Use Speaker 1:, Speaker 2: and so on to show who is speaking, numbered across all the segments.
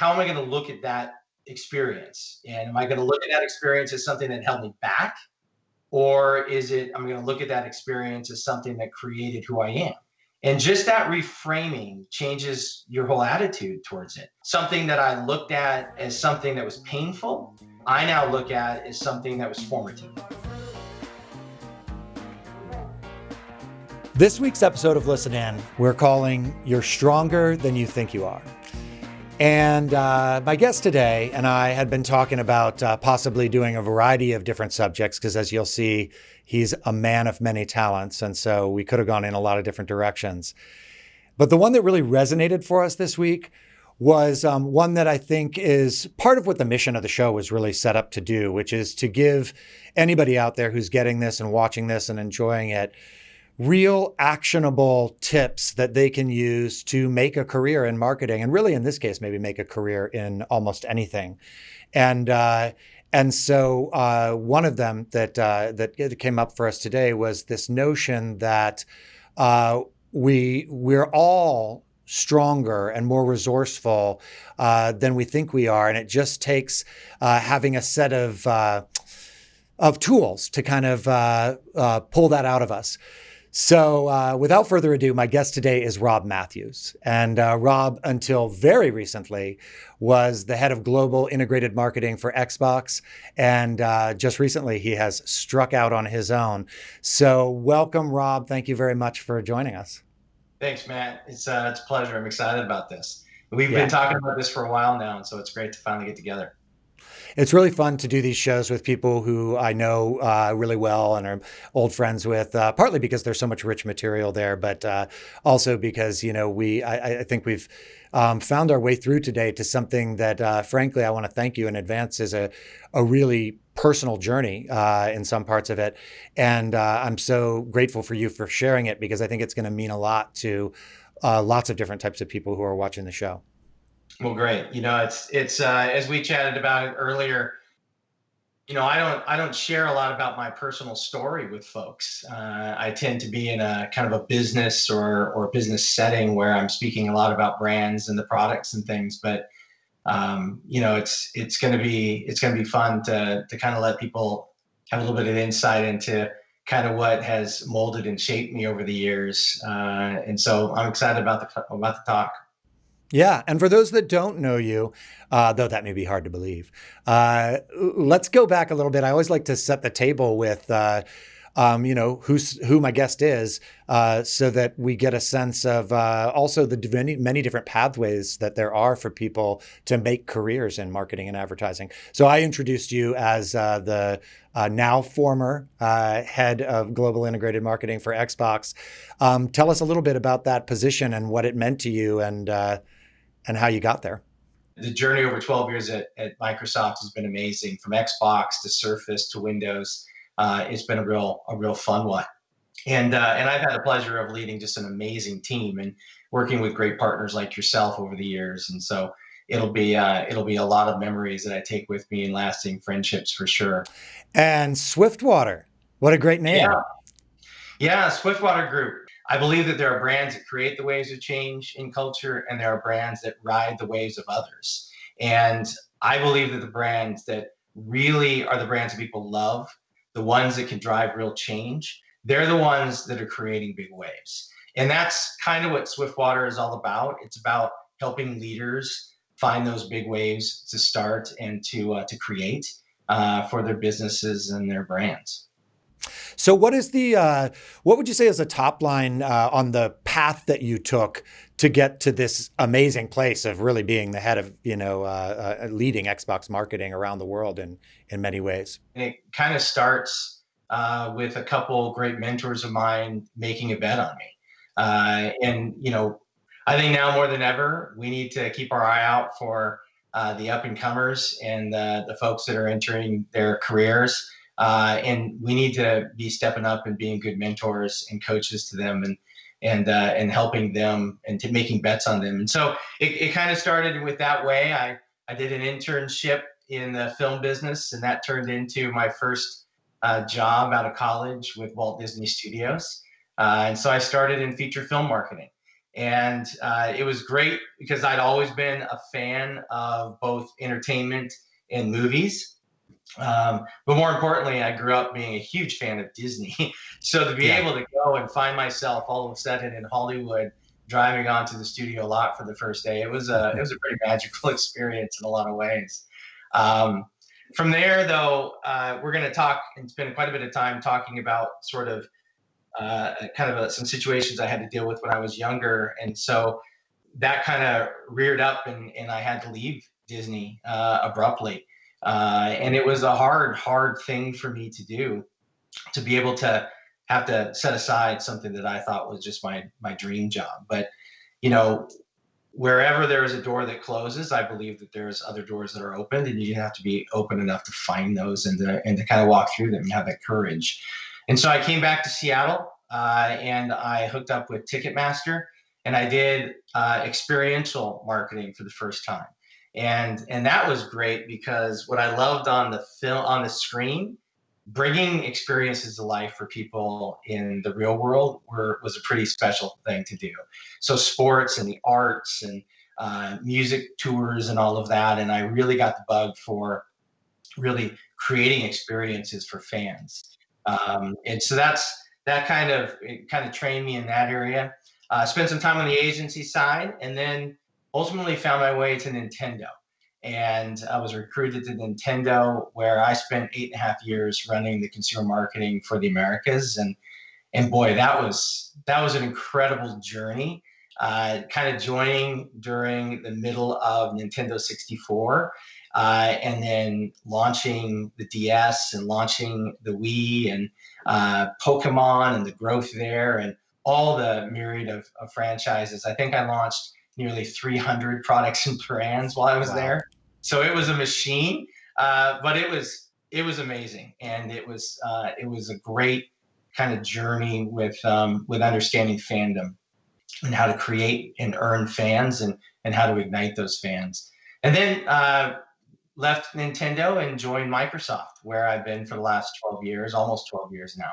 Speaker 1: how am I going to look at that experience? And am I going to look at that experience as something that held me back? Or is it, I'm going to look at that experience as something that created who I am? And just that reframing changes your whole attitude towards it. Something that I looked at as something that was painful, I now look at as something that was formative.
Speaker 2: This week's episode of Listen In, we're calling You're Stronger Than You Think You Are. And my guest today and I had been talking about possibly doing a variety of different subjects because, as you'll see, he's a man of many talents. And so we could have gone in a lot of different directions. But the one that really resonated for us this week was one that I think is part of what the mission of the show was really set up to do, which is to give anybody out there who's getting this and watching this and enjoying it real actionable tips that they can use to make a career in marketing, and really in this case, maybe make a career in almost anything. And so one of them that came up for us today was this notion that we're all stronger and more resourceful than we think we are, and it just takes having a set of tools to kind of pull that out of us. So without further ado, my guest today is Rob Matthews. And Rob, until very recently, was the head of global integrated marketing for Xbox. And just recently, he has struck out on his own. So welcome, Rob. Thank you very much for joining us.
Speaker 1: Thanks, Matt. It's a pleasure. I'm excited about this. We've been talking about this for a while now, and so it's great to finally get together.
Speaker 2: It's really fun to do these shows with people who I know really well and are old friends with, partly because there's so much rich material there, but also because, I think we've found our way through today to something that, frankly, I want to thank you in advance is a really personal journey in some parts of it. And I'm so grateful for you for sharing it because I think it's going to mean a lot to lots of different types of people who are watching the show.
Speaker 1: Well, great. It's as we chatted about it earlier, I don't share a lot about my personal story with folks. I tend to be in a kind of a business or business setting where I'm speaking a lot about brands and the products and things. But it's going to be fun to kind of let people have a little bit of insight into kind of what has molded and shaped me over the years. And so I'm excited about the talk.
Speaker 2: Yeah. And for those that don't know you, though that may be hard to believe, let's go back a little bit. I always like to set the table with, who my guest is, so that we get a sense of also the many different pathways that there are for people to make careers in marketing and advertising. So I introduced you as the now former head of global integrated marketing for Xbox. Tell us a little bit about that position and what it meant to you and how you got there.
Speaker 1: The journey over 12 years at Microsoft has been amazing. From Xbox to Surface to Windows, it's been a real fun one. And I've had the pleasure of leading just an amazing team and working with great partners like yourself over the years. And so it'll be a lot of memories that I take with me and lasting friendships for sure.
Speaker 2: And Swiftwater, what a great name!
Speaker 1: Yeah, Swiftwater Group. I believe that there are brands that create the waves of change in culture, and there are brands that ride the waves of others. And I believe that the brands that really are the brands that people love, the ones that can drive real change, they're the ones that are creating big waves. And that's kind of what Swiftwater is all about. It's about helping leaders find those big waves to start and to create for their businesses and their brands.
Speaker 2: So what would you say is the top line on the path that you took to get to this amazing place of really being the head of, leading Xbox marketing around the world in many ways?
Speaker 1: And it kind of starts with a couple great mentors of mine making a bet on me. I think now more than ever, we need to keep our eye out for the up and comers and the folks that are entering their careers. And we need to be stepping up and being good mentors and coaches to them and helping them and to making bets on them. And so it kind of started with that way. I did an internship in the film business, and that turned into my first job out of college with Walt Disney Studios. And so I started in feature film marketing. And it was great because I'd always been a fan of both entertainment and movies. But more importantly, I grew up being a huge fan of Disney. So to be
Speaker 2: Yeah.
Speaker 1: able to go and find myself all of a sudden in Hollywood, driving onto the studio lot for the first day, it was a pretty magical experience in a lot of ways. Um, from there, though, we're going to talk and spend quite a bit of time talking about sort of some situations I had to deal with when I was younger, and so that kind of reared up, and I had to leave Disney abruptly. And it was a hard thing for me to do, to be able to have to set aside something that I thought was just my dream job. But you know, wherever there is a door that closes, I believe that there's other doors that are opened, and you have to be open enough to find those and to kind of walk through them and have that courage. And so I came back to Seattle, and I hooked up with Ticketmaster, and I did experiential marketing for the first time. And that was great because what I loved on the film, on the screen, bringing experiences to life for people in the real world was a pretty special thing to do. So sports and the arts and music tours and all of that, and I really got the bug for really creating experiences for fans. And so that kind of trained me in that area. Spent some time on the agency side, and then ultimately found my way to Nintendo. And I was recruited to Nintendo, where I spent 8.5 years running the consumer marketing for the Americas. And boy, that was an incredible journey. Kind of joining during the middle of Nintendo 64, and then launching the DS and launching the Wii and Pokemon and the growth there and all the myriad of franchises. I think I launched nearly 300 products and brands while I was
Speaker 2: Wow.
Speaker 1: there. So it was a machine, but it was amazing, and it was a great kind of journey with understanding fandom and how to create and earn fans and how to ignite those fans. And then left Nintendo and joined Microsoft, where I've been for the last 12 years, almost 12 years now,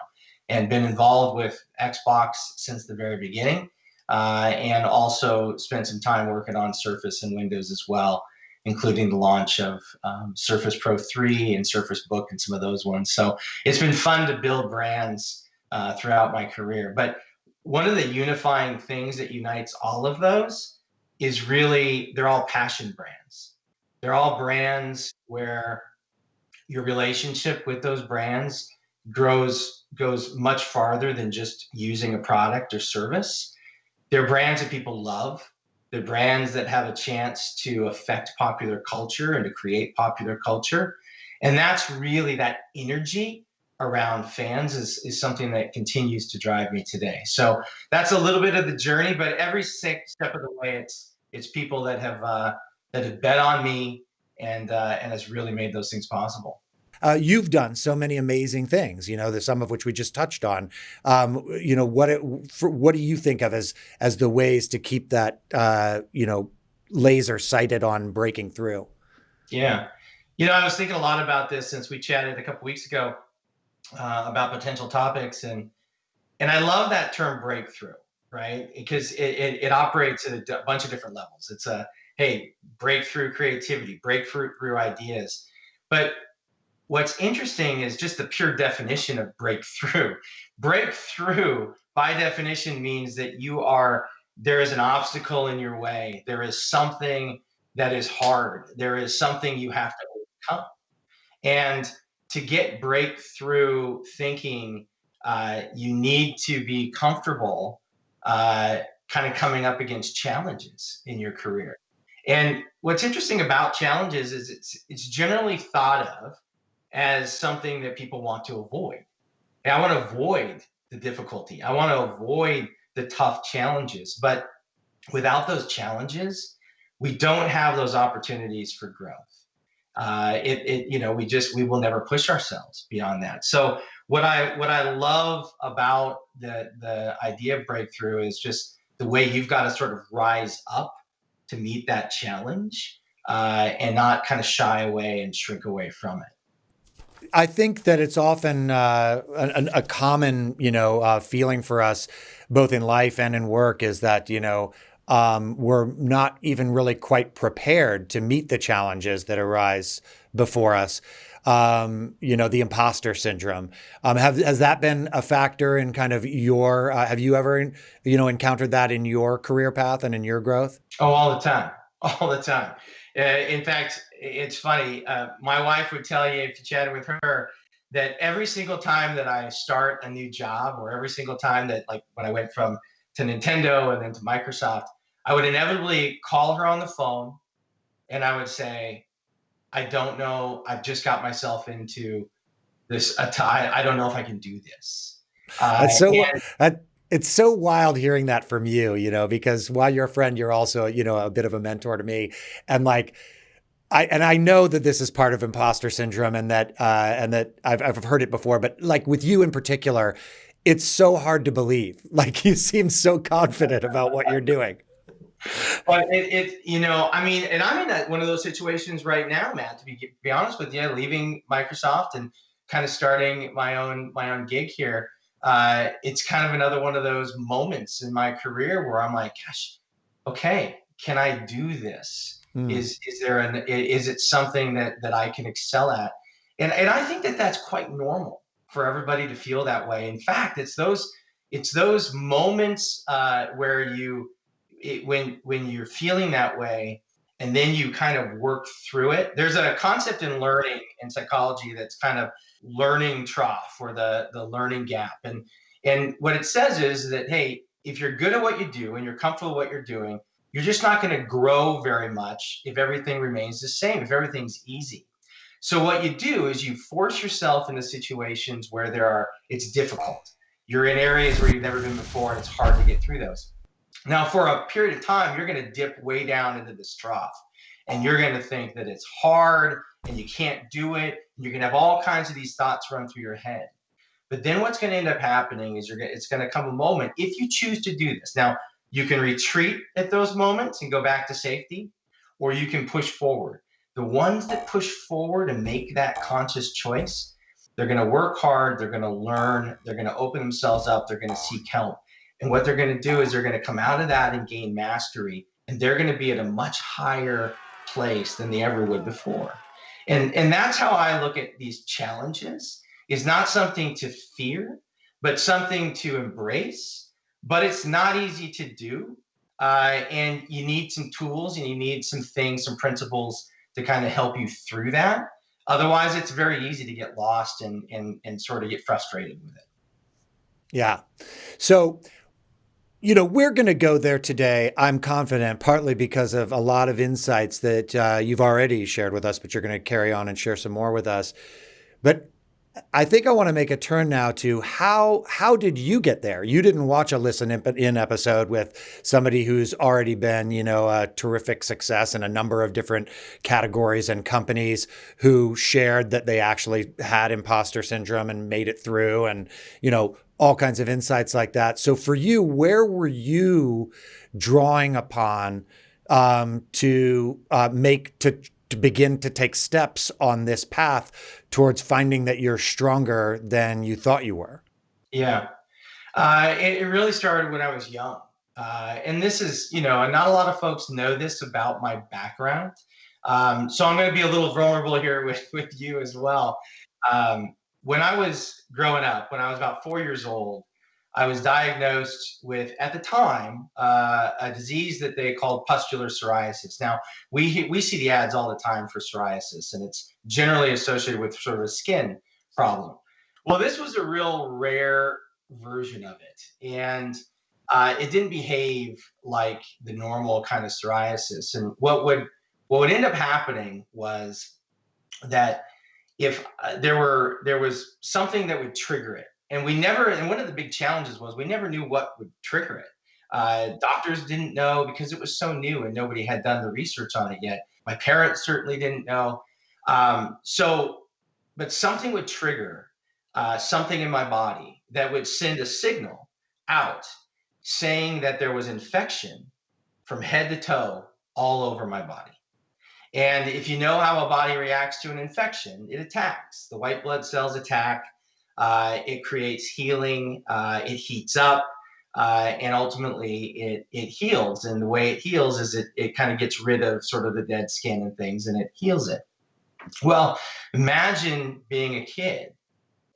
Speaker 1: and been involved with Xbox since the very beginning, and also spent some time working on Surface and Windows as well, including the launch of Surface Pro 3 and Surface Book and some of those ones. So it's been fun to build brands throughout my career. But one of the unifying things that unites all of those is really they're all passion brands. They're all brands where your relationship with those brands goes much farther than just using a product or service. They're brands that people love. They're brands that have a chance to affect popular culture and to create popular culture. And that's really that energy around fans is something that continues to drive me today. So that's a little bit of the journey, but every step of the way, it's people that have bet on me and has really made those things possible.
Speaker 2: You've done so many amazing things, some of which we just touched on. What do you think of as the ways to keep that, laser sighted on breaking through?
Speaker 1: Yeah. I was thinking a lot about this since we chatted a couple weeks ago about potential topics, and I love that term breakthrough, right? Because it operates at a bunch of different levels. It's a hey, breakthrough creativity, breakthrough ideas. But what's interesting is just the pure definition of breakthrough. Breakthrough, by definition, means that there is an obstacle in your way. There is something that is hard. There is something you have to overcome. And to get breakthrough thinking, you need to be comfortable kind of coming up against challenges in your career. And what's interesting about challenges is it's generally thought of as something that people want to avoid. And I want to avoid the difficulty. I want to avoid the tough challenges. But without those challenges, we don't have those opportunities for growth. We will never push ourselves beyond that. So what I love about the idea of breakthrough is just the way you've got to sort of rise up to meet that challenge, and not kind of shy away and shrink away from it.
Speaker 2: I think that it's often a common, feeling for us, both in life and in work, is that we're not even really quite prepared to meet the challenges that arise before us. The imposter syndrome. Has that been a factor in kind of your? Have you ever, encountered that in your career path and in your growth?
Speaker 1: Oh, all the time, all the time. In fact, it's funny. My wife would tell you if you chatted with her that every single time that I start a new job, or every single time that, like when I went from to Nintendo and then to Microsoft, I would inevitably call her on the phone and I would say, "I don't know. I've just got myself into this. I don't know if I can do this."
Speaker 2: That's so
Speaker 1: And
Speaker 2: that it's so wild hearing that from you, because while you're a friend, you're also, a bit of a mentor to me. And like I know that this is part of imposter syndrome and that I've heard it before, but like with you in particular, it's so hard to believe. Like you seem so confident about what you're doing.
Speaker 1: But I mean, and I'm in one of those situations right now, Matt. To be honest with you, leaving Microsoft and kind of starting my own gig here. It's kind of another one of those moments in my career where I'm like, gosh, okay, can I do this?
Speaker 2: Hmm.
Speaker 1: Is it something that I can excel at? And I think that that's quite normal for everybody to feel that way. In fact, it's those moments where when you're feeling that way and then you kind of work through it. There's a concept in learning in psychology that's kind of learning trough, or the learning gap. And what it says is that, hey, if you're good at what you do and you're comfortable with what you're doing, you're just not going to grow very much if everything remains the same, if everything's easy. So what you do is you force yourself into situations where it's difficult. You're in areas where you've never been before and it's hard to get through those. Now, for a period of time, you're going to dip way down into this trough, and you're going to think that it's hard and you can't do it. You're going to have all kinds of these thoughts run through your head. But then what's going to end up happening is it's going to come a moment, if you choose to do this. Now, you can retreat at those moments and go back to safety, or you can push forward. The ones that push forward and make that conscious choice, they're going to work hard, they're going to learn, they're going to open themselves up, they're going to seek help. And what they're going to do is they're going to come out of that and gain mastery, and they're going to be at a much higher place than they ever would before. And that's how I look at these challenges, is not something to fear, but something to embrace. But it's not easy to do. And you need some tools and you need some things, some principles to kind of help you through that. Otherwise, it's very easy to get lost and sort of get frustrated with it.
Speaker 2: Yeah. So, we're going to go there today. I'm confident, partly because of a lot of insights that you've already shared with us, but you're going to carry on and share some more with us. But I think I want to make a turn now to how did you get there? You didn't watch a listen in episode with somebody who's already been, a terrific success in a number of different categories and companies, who shared that they actually had imposter syndrome and made it through, and, all kinds of insights like that. So for you, where were you drawing upon to begin to take steps on this path towards finding that you're stronger than you thought you were?
Speaker 1: Yeah. It really started when I was young. And this is, not a lot of folks know this about my background. So I'm going to be a little vulnerable here with you as well. When I was growing up, when I was about 4 years old, I was diagnosed with, at the time, a disease that they called pustular psoriasis. Now, we see the ads all the time for psoriasis, and it's generally associated with sort of a skin problem. Well, this was a real rare version of it, and it didn't behave like the normal kind of psoriasis. And what would end up happening was that if there was something that would trigger it, and one of the big challenges was we never knew what would trigger it. Doctors didn't know because it was so new and nobody had done the research on it yet. My parents certainly didn't know. But something would trigger something in my body that would send a signal out saying that there was infection from head to toe all over my body. And if you know how a body reacts to an infection, it attacks. The white blood cells attack. It creates healing. It heats up. And ultimately it heals. And the way it heals is it kind of gets rid of sort of the dead skin and things, and it heals it. Well, imagine being a kid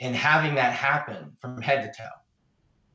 Speaker 1: and having that happen from head to toe.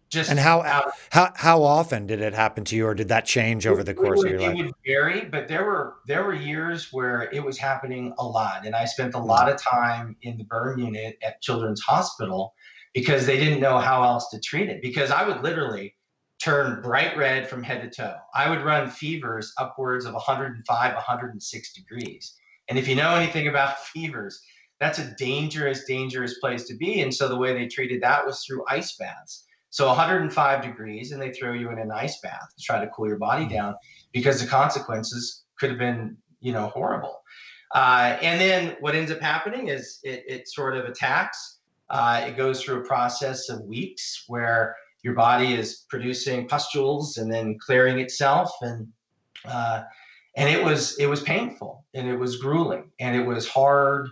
Speaker 1: Just
Speaker 2: And how often did it happen to you, or did that change over the course of your
Speaker 1: it
Speaker 2: life?
Speaker 1: would vary, but there were years where it was happening a lot, and I spent a
Speaker 2: Mm.
Speaker 1: lot of time in the burn unit at Children's Hospital because they didn't know how else to treat it. Because I would literally turn bright red from head to toe. I would run fevers upwards of 105, 106 degrees. And if you know anything about fevers, that's a dangerous, dangerous place to be. And so the way they treated that was through ice baths. So 105 degrees, and they throw you in an ice bath to try to cool your body down because the consequences could have been, horrible. And then what ends up happening is it sort of attacks. It goes through a process of weeks where your body is producing pustules and then clearing itself, uh, and it was painful, and it was grueling, and it was hard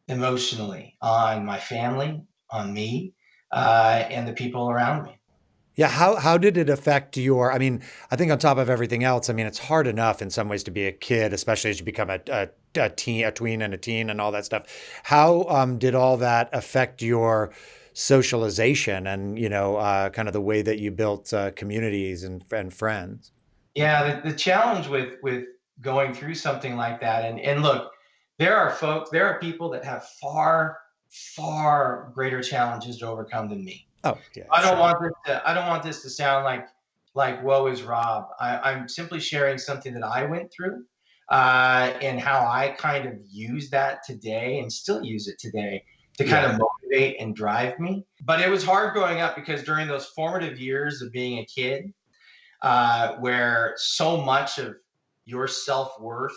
Speaker 1: emotionally on my family, on me, and the people around me.
Speaker 2: Yeah, how did it affect your, I mean, I think on top of everything else, I mean, it's hard enough in some ways to be a kid, especially as you become a teen, a tween and a teen and all that stuff. How did all that affect your socialization and, kind of the way that you built communities and friends?
Speaker 1: Yeah, the challenge with going through something like that, and look, there are people that have far, far greater challenges to overcome than me.
Speaker 2: Oh, yeah, sure.
Speaker 1: I don't want this to sound like woe is Rob. I'm simply sharing something that I went through, and how I kind of use that today and still use it today to kind
Speaker 2: Yeah.
Speaker 1: of motivate and drive me. But it was hard growing up because during those formative years of being a kid, where so much of your self worth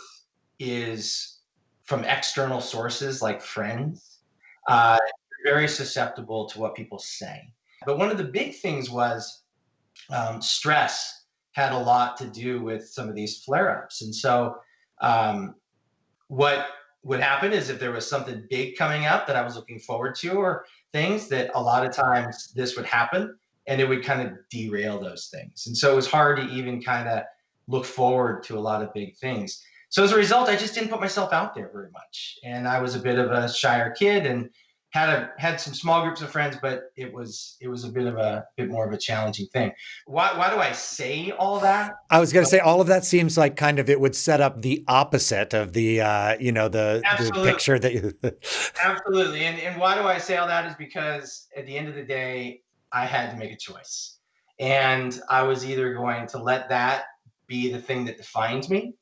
Speaker 1: is from external sources like friends, you're very susceptible to what people say. But one of the big things was stress had a lot to do with some of these flare ups. And so, um, what would happen is if there was something big coming up that I was looking forward to, or things that a lot of times this would happen, and it would kind of derail those things. And so it was hard to even kind of look forward to a lot of big things. So as a result, I just didn't put myself out there very much. And I was a bit of a shyer kid, and had some small groups of friends, but it was a bit more of a challenging thing. Why do I say all that?
Speaker 2: I was going to say all of that seems like kind of it would set up the opposite of the the
Speaker 1: Absolutely.
Speaker 2: picture that you
Speaker 1: Absolutely. And why do I say all that is because at the end of the day, I had to make a choice. And I was either going to let that be the thing that defines me,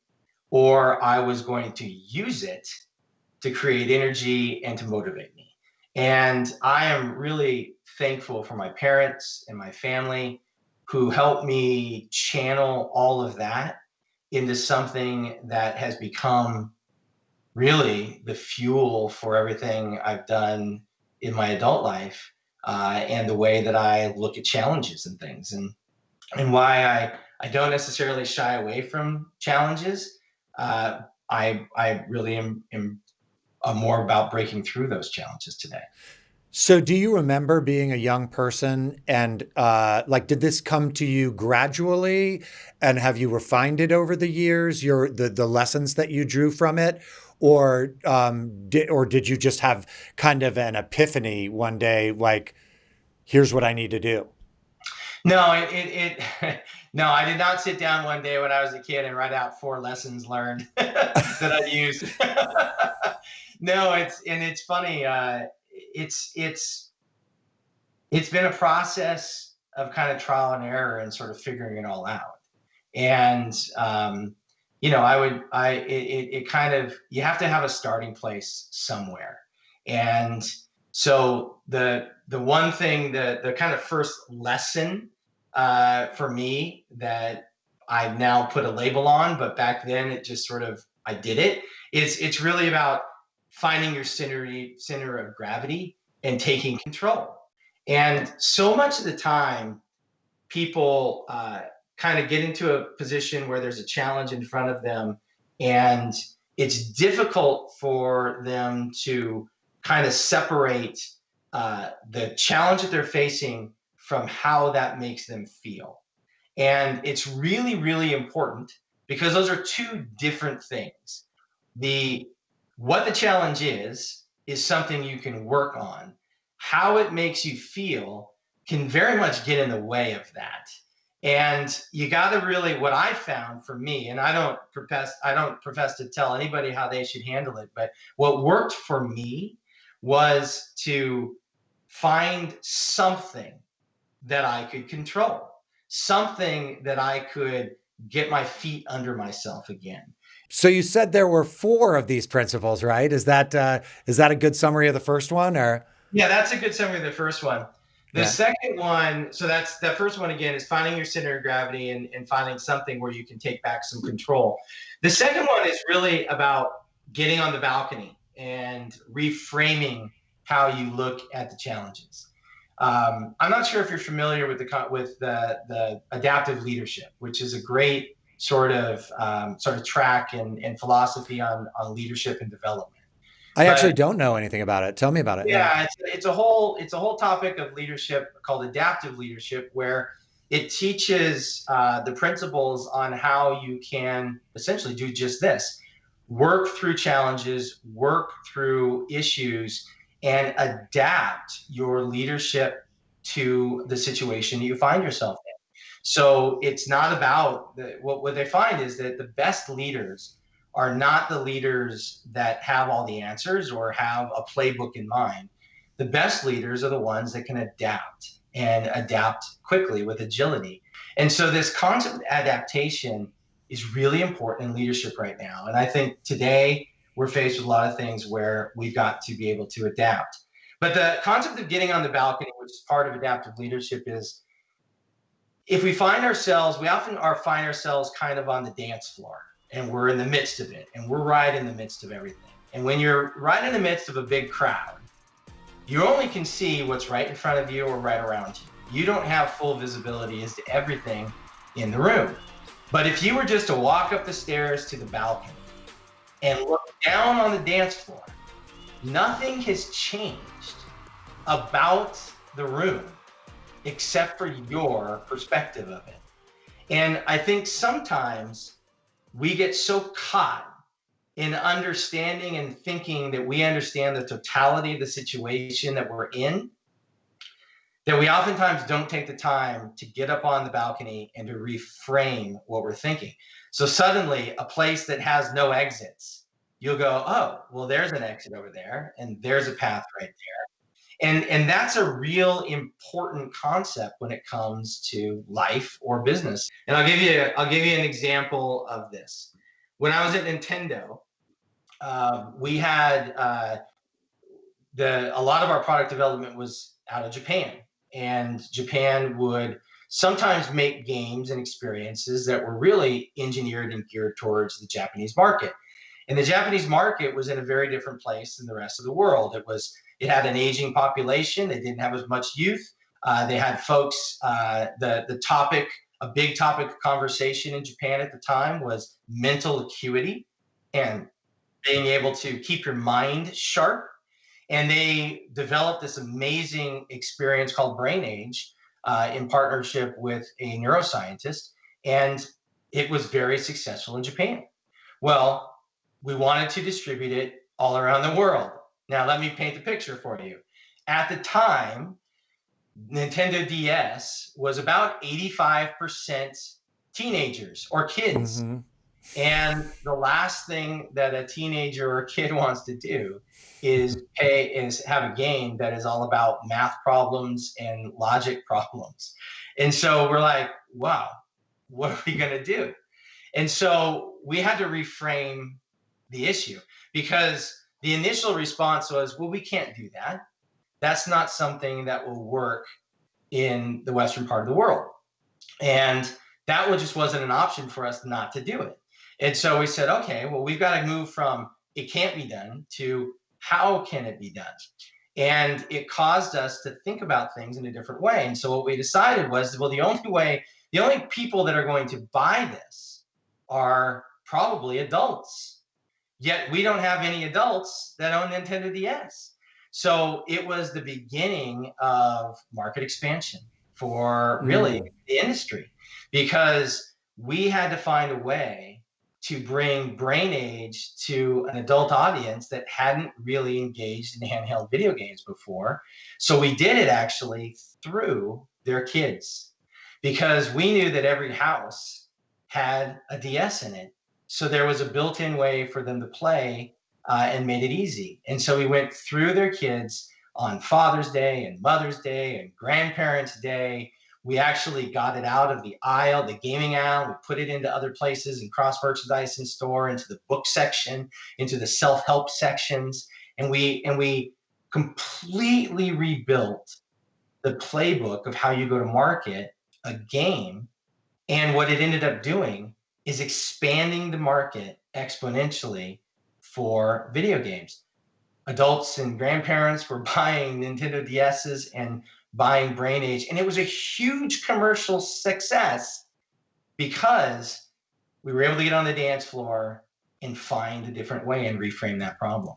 Speaker 1: or I was going to use it to create energy and to motivate me. And I am really thankful for my parents and my family who helped me channel all of that into something that has become really the fuel for everything I've done in my adult life, and the way that I look at challenges and things, and why I don't necessarily shy away from challenges. Uh, I really am more about breaking through those challenges today.
Speaker 2: So, do you remember being a young person and like, did this come to you gradually, and have you refined it over the years? The lessons that you drew from it, or did you just have kind of an epiphany one day, like, here's what I need to do?
Speaker 1: No, no, I did not sit down one day when I was a kid and write out 4 lessons learned that I used. No, it's funny. It's been a process of kind of trial and error and sort of figuring it all out. And it kind of, you have to have a starting place somewhere. And so the one thing, the kind of first lesson, for me, that I've now put a label on, but back then it just sort of, I did it. It's really about finding your center of gravity and taking control. And so much of the time, people kind of get into a position where there's a challenge in front of them, and it's difficult for them to kind of separate the challenge that they're facing from how that makes them feel. And it's really, really important because those are two different things. The what the challenge is something you can work on. How it makes you feel can very much get in the way of that. And you got to really, what I found for me, and I don't profess to tell anybody how they should handle it, but what worked for me was to find something that I could control, something that I could get my feet under myself again.
Speaker 2: So you said there were four of these principles, right? Is that a good summary of the first one, or?
Speaker 1: Yeah, that's a good summary of the first one. The
Speaker 2: Yeah.
Speaker 1: second one, so that's that first one again is finding your center of gravity and finding something where you can take back some control. The second one is really about getting on the balcony and reframing how you look at the challenges. I'm not sure if you're familiar with the adaptive leadership, which is a great sort of track and philosophy on leadership and development.
Speaker 2: I
Speaker 1: But
Speaker 2: actually don't know anything about it. Tell me about it. Yeah.
Speaker 1: yeah, it's a whole topic of leadership called adaptive leadership, where it teaches the principles on how you can essentially do just this: work through challenges, work through issues, and adapt your leadership to the situation you find yourself in. So it's not about what they find is that the best leaders are not the leaders that have all the answers or have a playbook in mind. The best leaders are the ones that can adapt and adapt quickly with agility. And so this concept of adaptation is really important in leadership right now. And I think today we're faced with a lot of things where we've got to be able to adapt. But the concept of getting on the balcony, which is part of adaptive leadership, is if we often find ourselves kind of on the dance floor and we're in the midst of it and we're right in the midst of everything. And when you're right in the midst of a big crowd, you only can see what's right in front of you or right around you. You don't have full visibility as to everything in the room. But if you were just to walk up the stairs to the balcony and look down on the dance floor, nothing has changed about the room except for your perspective of it. And I think sometimes we get so caught in understanding and thinking that we understand the totality of the situation that we're in, that we oftentimes don't take the time to get up on the balcony and to reframe what we're thinking. So suddenly, a place that has no exits, you'll go, oh, well, there's an exit over there, and there's a path right there. And that's a real important concept when it comes to life or business. And I'll give you an example of this. When I was at Nintendo, we had a lot of our product development was out of Japan, and Japan would sometimes make games and experiences that were really engineered and geared towards the Japanese market. And the Japanese market was in a very different place than the rest of the world. It had an aging population. They didn't have as much youth. They had folks. A big topic of conversation in Japan at the time was mental acuity and being able to keep your mind sharp. And they developed this amazing experience called Brain Age in partnership with a neuroscientist, and it was very successful in Japan. Well, we wanted to distribute it all around the world. Now, let me paint the picture for you. At the time, Nintendo DS was about 85% teenagers or kids.
Speaker 2: Mm-hmm.
Speaker 1: And the last thing that a teenager or a kid wants to do is have a game that is all about math problems and logic problems. And so we're like, wow, what are we going to do? And so we had to reframe the issue, because the initial response was, well, we can't do that. That's not something that will work in the Western part of the world. And that just wasn't an option for us not to do it. And so we said, okay, well, we've got to move from it can't be done to how can it be done? And it caused us to think about things in a different way. And so what we decided was, well, the only people that are going to buy this are probably adults. Yet we don't have any adults that own Nintendo DS. So it was the beginning of market expansion for really
Speaker 2: Mm.
Speaker 1: the industry, because we had to find a way to bring Brain Age to an adult audience that hadn't really engaged in handheld video games before. So we did it actually through their kids, because we knew that every house had a DS in it. So there was a built-in way for them to play, and made it easy. And so we went through their kids on Father's Day and Mother's Day and Grandparents' Day. We actually got it out of the aisle, the gaming aisle. We put it into other places and cross merchandising store, into the book section, into the self-help sections, and we completely rebuilt the playbook of how you go to market a game. And what it ended up doing is expanding the market exponentially for video games. Adults and grandparents were buying Nintendo DSs and buying Brain Age. And it was a huge commercial success because we were able to get on the dance floor and find a different way and reframe that problem.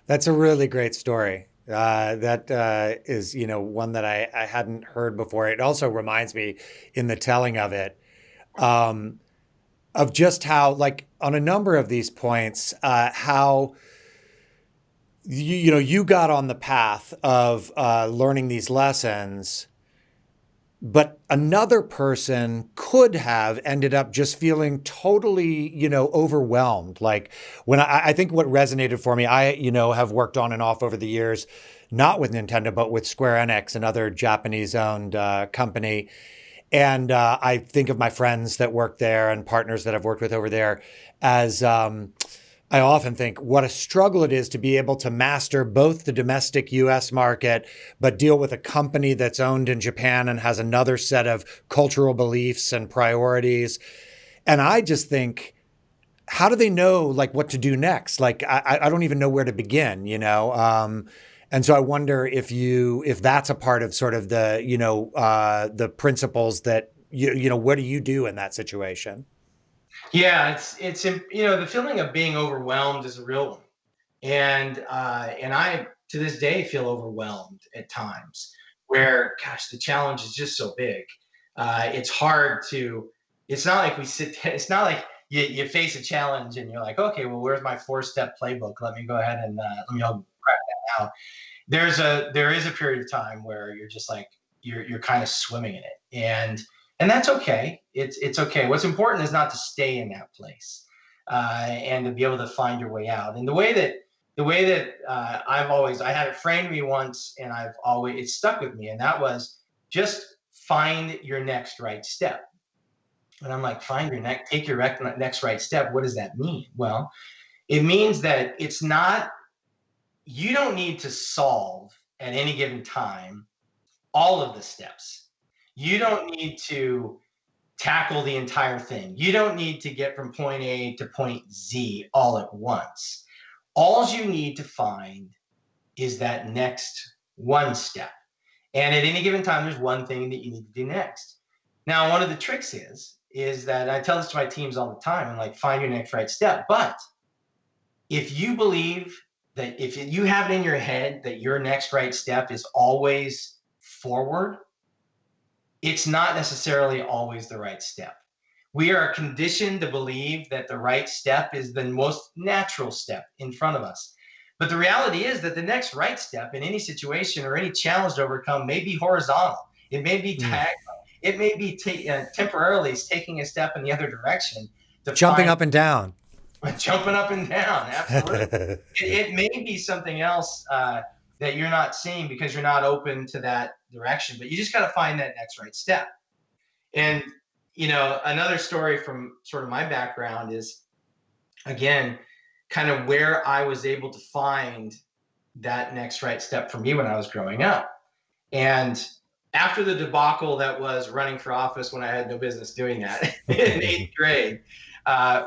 Speaker 2: That's a really great story. That is, one that I hadn't heard before. It also reminds me, in the telling of it, um, of just how, like, on a number of these points, how you got on the path of learning these lessons, but another person could have ended up just feeling totally, overwhelmed. Like, when I think what resonated for me, I, have worked on and off over the years, not with Nintendo, but with Square Enix, another Japanese owned company. And I think of my friends that work there and partners that I've worked with over there as, I often think what a struggle it is to be able to master both the domestic US market, but deal with a company that's owned in Japan and has another set of cultural beliefs and priorities. And I just think, how do they know, like, what to do next? Like, I don't even know where to begin, and so I wonder if that's a part of sort of the principles that, what do you do in that situation?
Speaker 1: Yeah, it's the feeling of being overwhelmed is a real one, and I to this day feel overwhelmed at times, where gosh, the challenge is just so big. It's hard to. It's not like we sit. It's not like you face a challenge and you're like, okay, well, where's my 4-step playbook? Let me go ahead and let me all crack that out. There is a period of time where you're just like you're kind of swimming in it, and that's okay. It's okay. What's important is not to stay in that place, and to be able to find your way out. And the way that I had it framed me once, and I've always it stuck with me, and that was just find your next right step. And I'm like, take your next right step. What does that mean? Well, it means that it's not you don't need to solve at any given time all of the steps. You don't need to tackle the entire thing. You don't need to get from point A to point Z all at once. All you need to find is that next one step. And at any given time, there's one thing that you need to do next. Now, one of the tricks is that I tell this to my teams all the time. I'm like, find your next right step. But if you believe that if you have it in your head that your next right step is always forward, it's not necessarily always the right step. We are conditioned to believe that the right step is the most natural step in front of us. But the reality is that the next right step in any situation or any challenge to overcome may be horizontal. It may be
Speaker 2: Mm.
Speaker 1: diagonal. It may be temporarily taking a step in the other direction to
Speaker 2: Jumping
Speaker 1: find
Speaker 2: up and down.
Speaker 1: jumping up and down. Absolutely. It may be something else that you're not seeing because you're not open to that direction, but you just got to find that next right step. And, another story from sort of my background is, again, kind of where I was able to find that next right step for me when I was growing up. And after the debacle that was running for office when I had no business doing that in eighth grade,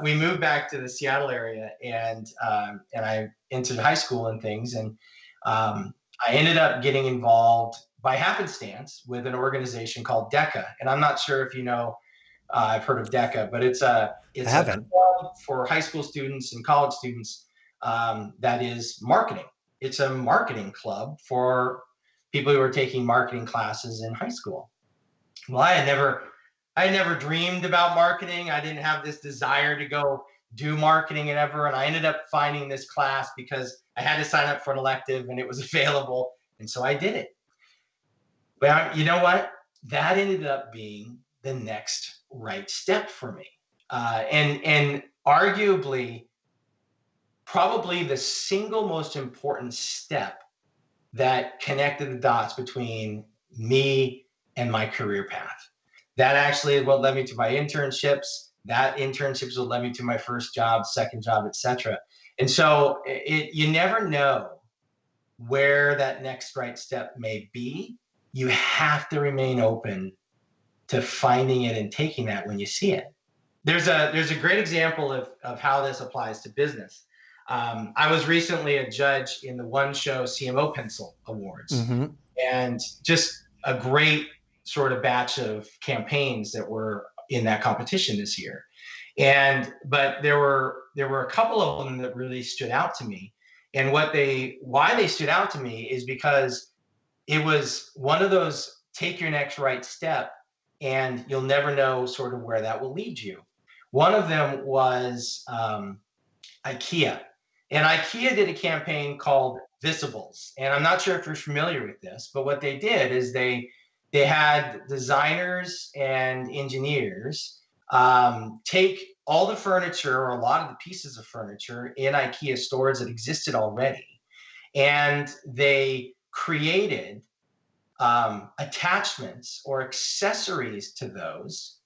Speaker 1: we moved back to the Seattle area, and I entered high school and things, and I ended up getting involved by happenstance with an organization called DECA, and I'm not sure if you know I've heard of DECA, but
Speaker 2: I
Speaker 1: it's a
Speaker 2: haven't.
Speaker 1: club for high school students and college students that is marketing. It's a marketing club for people who are taking marketing classes in high school. Well, I had never dreamed about marketing. I didn't have this desire to go do marketing and ever. And I ended up finding this class because I had to sign up for an elective and it was available. And so I did it. But you know what? That ended up being the next right step for me. And arguably, probably the single most important step that connected the dots between me and my career path. That actually is what led me to my internships. That internships will led me to my first job, second job, etc. And so you never know where that next right step may be. You have to remain open to finding it and taking that when you see it. There's a great example of how this applies to business. I was recently a judge in the One Show CMO Pencil Awards,
Speaker 2: Mm-hmm.
Speaker 1: and just a great sort of batch of campaigns that were in that competition this year. But there were a couple of them that really stood out to me. And why they stood out to me is because it was one of those take your next right step and you'll never know sort of where that will lead you. One of them was IKEA. And IKEA did a campaign called Visibles. And I'm not sure if you're familiar with this, but what they did is they had designers and engineers take all the furniture or a lot of the pieces of furniture in IKEA stores that existed already, and they created attachments or accessories to those,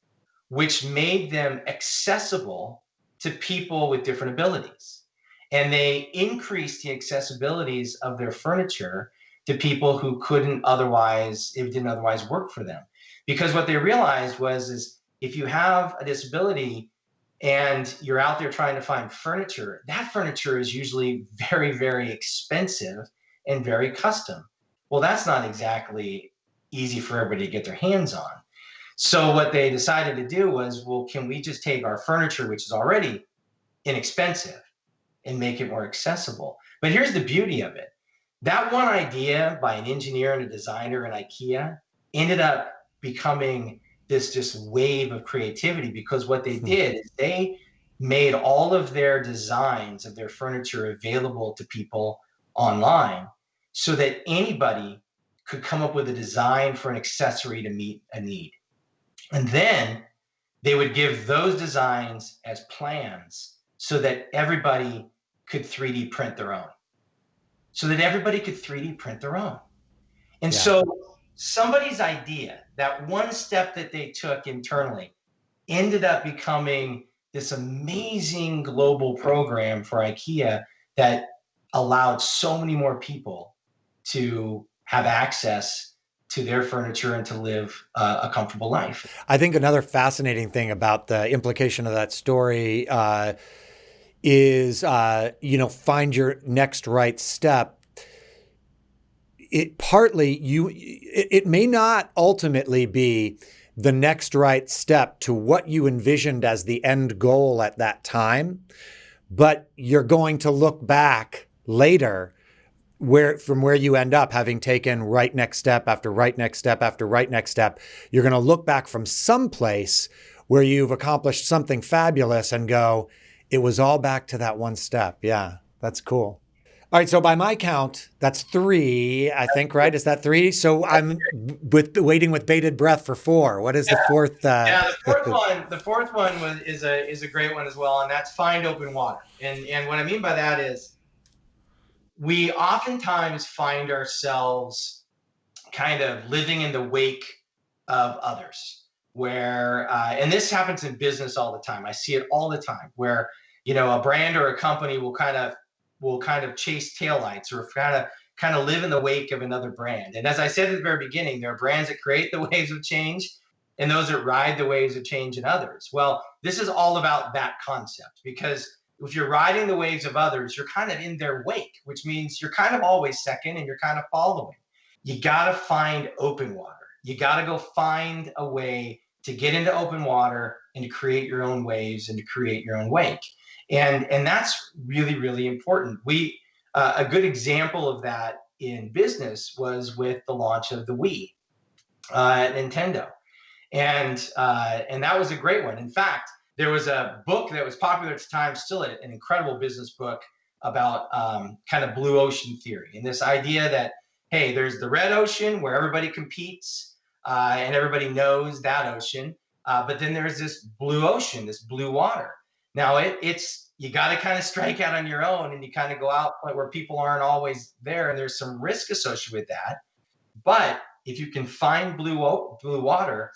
Speaker 1: which made them accessible to people with different abilities. And they increased the accessibilities of their furniture to people who couldn't otherwise, it didn't otherwise work for them. Because what they realized is if you have a disability and you're out there trying to find furniture, that furniture is usually very, very expensive and very custom. Well, that's not exactly easy for everybody to get their hands on. So what they decided to do was, well, can we just take our furniture, which is already inexpensive, and make it more accessible? But here's the beauty of it. That one idea by an engineer and a designer in IKEA ended up becoming this just wave of creativity, because what they did is they made all of their designs of their furniture available to people online so that anybody could come up with a design for an accessory to meet a need. And then they would give those designs as plans so that everybody could 3D print their own. So that everybody could 3D print their own. And so somebody's idea, that one step that they took internally, ended up becoming this amazing global program for IKEA that allowed so many more people to have access to their furniture and to live a comfortable life.
Speaker 2: I think another fascinating thing about the implication of that story is, find your next right step. It may not ultimately be the next right step to what you envisioned as the end goal at that time, but you're going to look back later from where you end up, having taken right next step after right next step after right next step. You're going to look back from some place where you've accomplished something fabulous and go, it was all back to that one step. Yeah, that's cool. All right, so by my count, that's 3, I think, right? Is that 3? So I'm waiting with bated breath for 4. What is the fourth?
Speaker 1: Yeah, the fourth one is a great one as well, and that's find open water. And what I mean by that is, we oftentimes find ourselves kind of living in the wake of others, and this happens in business all the time. I see it all the time, where a brand or a company will kind of chase taillights, or kind of live in the wake of another brand. And as I said at the very beginning, there are brands that create the waves of change and those that ride the waves of change in others. Well, this is all about that concept, because if you're riding the waves of others, you're kind of in their wake, which means you're kind of always second and you're kind of following. You got to find open water. You got to go find a way to get into open water and to create your own waves and to create your own wake. And that's really, really important. A good example of that in business was with the launch of the Wii at Nintendo. And that was a great one. In fact, there was a book that was popular at the time, still an incredible business book about kind of blue ocean theory, and this idea that, hey, there's the red ocean where everybody competes and everybody knows that ocean, but then there's this blue ocean, this blue water. Now it's you got to kind of strike out on your own, and you kind of go out where people aren't always there, and there's some risk associated with that. But if you can find blue water,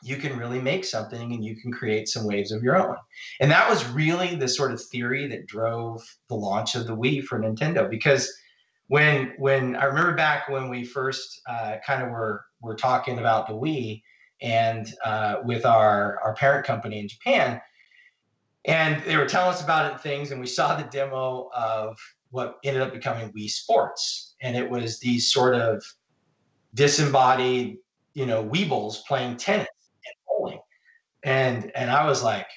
Speaker 1: you can really make something, and you can create some waves of your own. And that was really the sort of theory that drove the launch of the Wii for Nintendo. Because when I remember back when we first kind of were talking about the Wii and with our parent company in Japan, and they were telling us about it and things, and we saw the demo of what ended up becoming Wii Sports, and it was these sort of disembodied, weebles playing tennis and bowling, and I was like,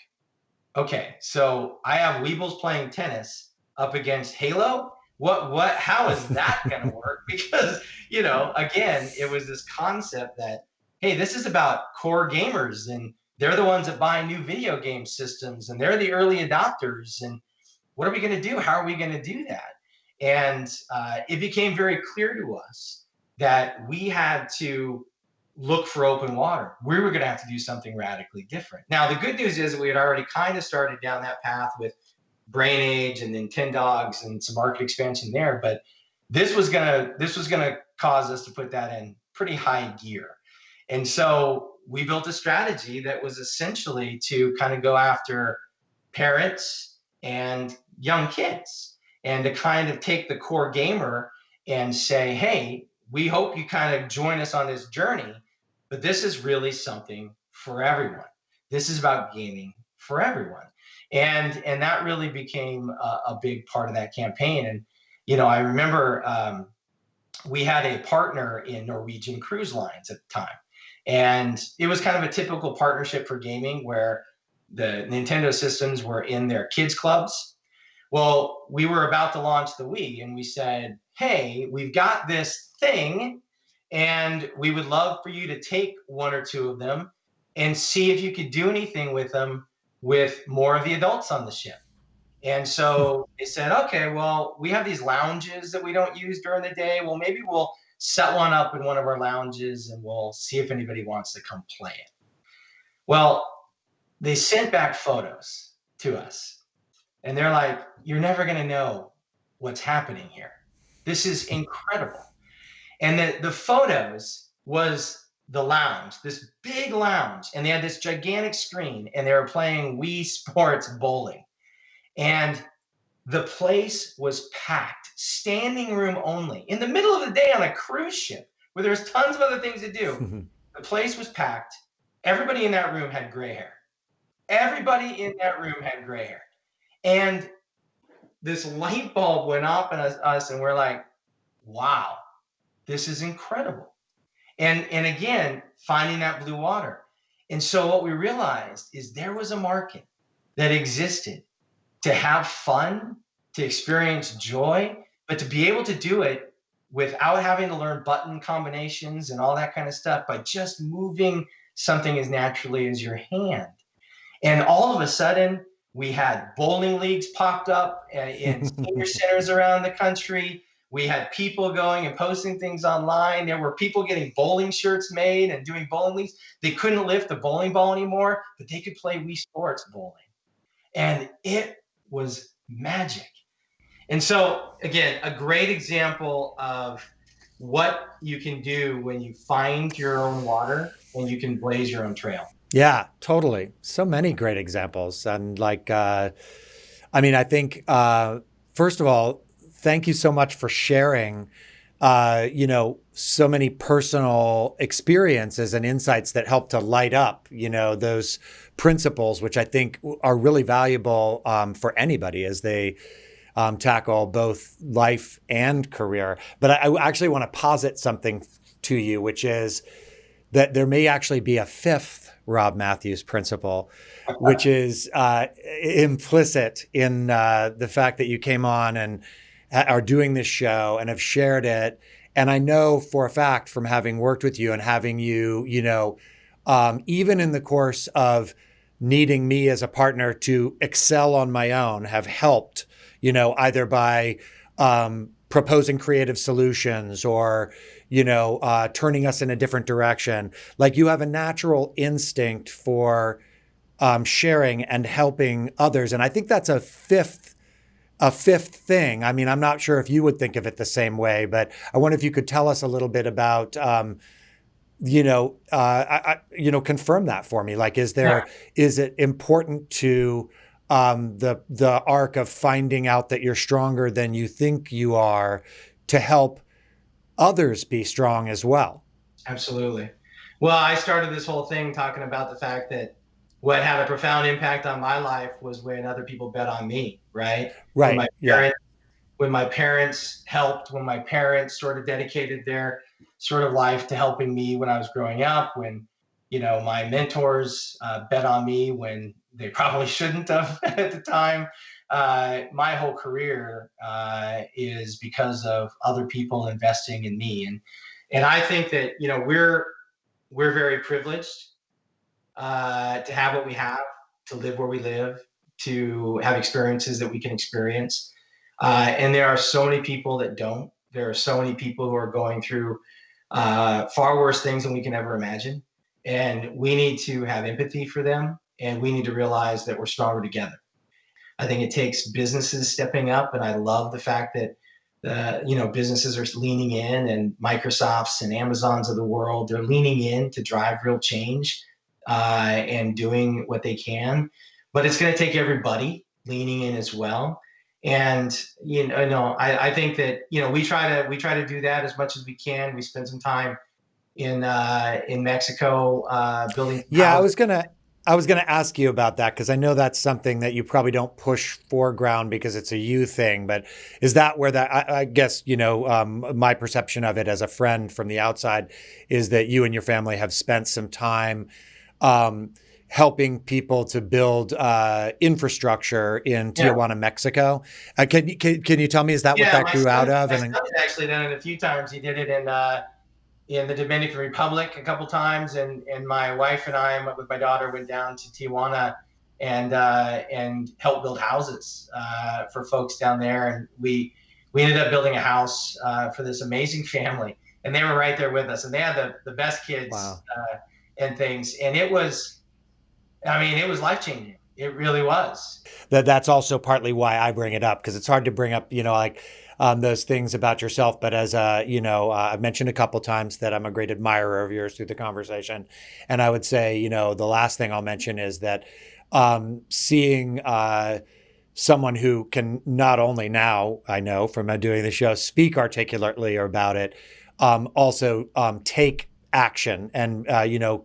Speaker 1: okay, so I have weebles playing tennis up against Halo. How is that going to work? Because again, it was this concept that, hey, this is about core gamers, and they're the ones that buy new video game systems, and they're the early adopters. And what are we going to do? How are we going to do that? And it became very clear to us that we had to look for open water. We were going to have to do something radically different. Now, the good news is that we had already kind of started down that path with Brain Age and Nintendogs and some market expansion there, but this was gonna cause us to put that in pretty high gear. And so we built a strategy that was essentially to kind of go after parents and young kids, and to kind of take the core gamer and say, hey, we hope you kind of join us on this journey, but this is really something for everyone. This is about gaming for everyone. And that really became a big part of that campaign. And, I remember we had a partner in Norwegian Cruise Lines at the time. And it was kind of a typical partnership for gaming where the Nintendo systems were in their kids clubs. Well, we were about to launch the Wii, and we said, hey, we've got this thing, and we would love for you to take one or two of them and see if you could do anything with them with more of the adults on the ship. And so they said, okay, well, we have these lounges that we don't use during the day. Well, maybe we'll set one up in one of our lounges, and we'll see if anybody wants to come play it. Well, they sent back photos to us, and they're like, you're never going to know what's happening here. This is incredible. And the photos was the lounge, this big lounge, and they had this gigantic screen, and they were playing Wii Sports bowling. And the place was packed, standing room only, in the middle of the day on a cruise ship where there's tons of other things to do. The place was packed. Everybody in that room had gray hair. Everybody in that room had gray hair. And this light bulb went off in us, and we're like, wow, this is incredible. And again, finding that blue water. And so what we realized is there was a market that existed to have fun, to experience joy, but to be able to do it without having to learn button combinations and all that kind of stuff, by just moving something as naturally as your hand. And all of a sudden, we had bowling leagues popped up in senior centers around the country. We had people going and posting things online. There were people getting bowling shirts made and doing bowling leagues. They couldn't lift a bowling ball anymore, but they could play Wii Sports bowling. And it was magic. And so, again, a great example of what you can do when you find your own water and you can blaze your own trail.
Speaker 2: Yeah, totally. So many great examples. And I think, first of all, thank you so much for sharing, so many personal experiences and insights that help to light up, those principles, which I think are really valuable for anybody as they tackle both life and career. But I actually want to posit something to you, which is that there may actually be a fifth Rob Matthews principle, which is implicit in the fact that you came on and are doing this show and have shared it. And I know for a fact from having worked with you and having you, even in the course of needing me as a partner to excel on my own, have helped, either by proposing creative solutions or, turning us in a different direction. Like, you have a natural instinct for sharing and helping others. And I think that's a fifth thing. I mean, I'm not sure if you would think of it the same way, but I wonder if you could tell us a little bit about, confirm that for me. Like, is it important to the arc of finding out that you're stronger than you think you are to help others be strong as well?
Speaker 1: Absolutely. Well, I started this whole thing talking about the fact that what had a profound impact on my life was when other people bet on me, right?
Speaker 2: Right.
Speaker 1: When my parents helped, when my parents sort of dedicated their sort of life to helping me when I was growing up, when, my mentors bet on me when they probably shouldn't have at the time. My whole career is because of other people investing in me. And I think that, we're very privileged to have what we have, to live where we live, to have experiences that we can experience. And there are so many people that don't. There are so many people who are going through far worse things than we can ever imagine. And we need to have empathy for them. And we need to realize that we're stronger together. I think it takes businesses stepping up. And I love the fact that, businesses are leaning in, and Microsofts and Amazons of the world, they're leaning in to drive real change and doing what they can. But it's going to take everybody leaning in as well. And I think that we try to do that as much as we can. We spend some time in Mexico building.
Speaker 2: Yeah, I was gonna ask you about that, because I know that's something that you probably don't push foreground because it's a you thing. But is that where I guess my perception of it as a friend from the outside is that you and your family have spent some time helping people to build infrastructure in Tijuana, Mexico. Can you tell me, is that what that grew out of?
Speaker 1: My son's actually done it a few times. He did it in the Dominican Republic a couple times, and my wife and I, with my daughter, went down to Tijuana and helped build houses for folks down there. And we ended up building a house for this amazing family, and they were right there with us, and they had the best kids.
Speaker 2: Wow.
Speaker 1: And things, and it was life-changing. It really was.
Speaker 2: That's also partly why I bring it up, because it's hard to bring up, those things about yourself. But as I've mentioned a couple times that I'm a great admirer of yours through the conversation. And I would say, the last thing I'll mention is that seeing someone who can not only now, I know from doing the show, speak articulately about it, also take action and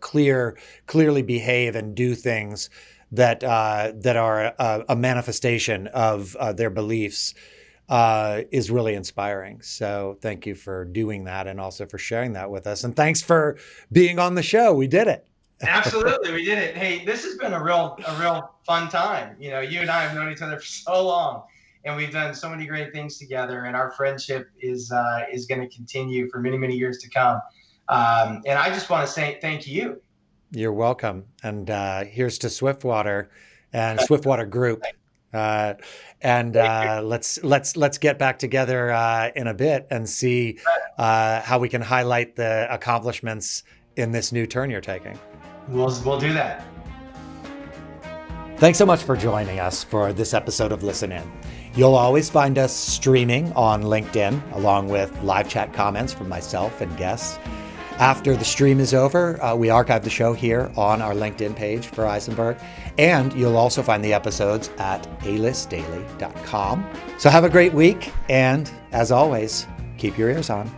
Speaker 2: clearly behave and do things that are a manifestation of their beliefs is really inspiring. So thank you for doing that, and also for sharing that with us. And thanks for being on the show. We did it.
Speaker 1: Absolutely, we did it. Hey, this has been a real fun time. You and I have known each other for so long, and we've done so many great things together. And our friendship is going to continue for many, many years to come. And I just want to say thank you.
Speaker 2: You're welcome. And here's to Swiftwater and Swiftwater Group. Let's get back together in a bit and see how we can highlight the accomplishments in this new turn you're taking.
Speaker 1: We'll do that.
Speaker 2: Thanks so much for joining us for this episode of Listen In. You'll always find us streaming on LinkedIn, along with live chat comments from myself and guests. After the stream is over, we archive the show here on our LinkedIn page for Ayzenberg, and you'll also find the episodes at AListDaily.com. So have a great week, and as always, keep your ears on.